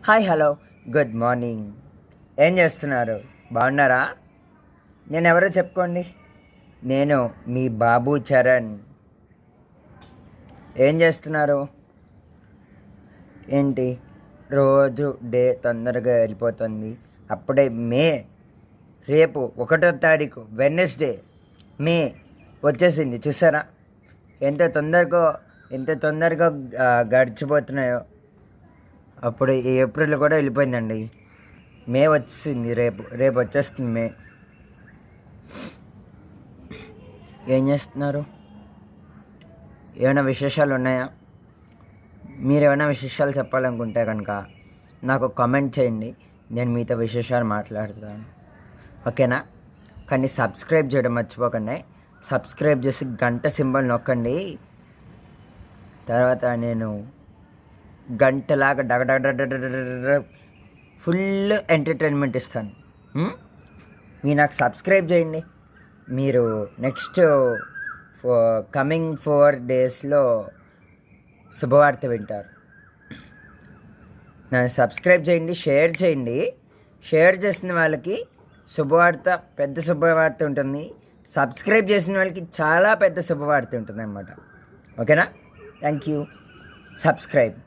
Hi hello good morning. ఏం చేస్తున్నారు? బాగున్నారా? నేను ఎవరో చెప్పుకోండి. నేను మీ బాబు చరణ్. ఏం చేస్తున్నారు? ఏంటి రోజు డే తొందరగా వెళ్ళిపోతుంది. అప్పుడే రేపు 1వ తారీఖు వెడ్నెస్డే మే వచ్చేసింది. చూసారా ఎంత తొందరగా గడిచిపోతున్నాయో. అప్పుడు ఈ ఏప్రిల్ కూడా వెళ్ళిపోయిందండి. మే వచ్చింది. రేపు వచ్చేస్తుంది మే. ఏం చేస్తున్నారు? ఏమైనా విశేషాలు ఉన్నాయా? మీరు ఏమైనా విశేషాలు చెప్పాలనుకుంటే కనుక నాకు కామెంట్ చేయండి. నేను మీతో విశేషాలు మాట్లాడుతాను, ఓకేనా? కానీ సబ్స్క్రైబ్ చేయడం మర్చిపోకండి. సబ్స్క్రైబ్ చేసి గంట సింబల్ నొక్కండి. తర్వాత నేను గంటలాగా ఫుల్ ఎంటర్టైన్మెంట్ ఇస్తాను. మీరు నాకు సబ్స్క్రైబ్ చేయండి. మీరు నెక్స్ట్ కమింగ్ 4 డేస్లో శుభవార్త వింటారు. నన్ను సబ్స్క్రైబ్ చేయండి, షేర్ చేయండి. షేర్ చేసిన వాళ్ళకి పెద్ద శుభవార్త ఉంటుంది. సబ్స్క్రైబ్ చేసిన వాళ్ళకి చాలా పెద్ద శుభవార్త ఉంటుంది అన్నమాట. ఓకేనా? Thank you. సబ్స్క్రైబ్.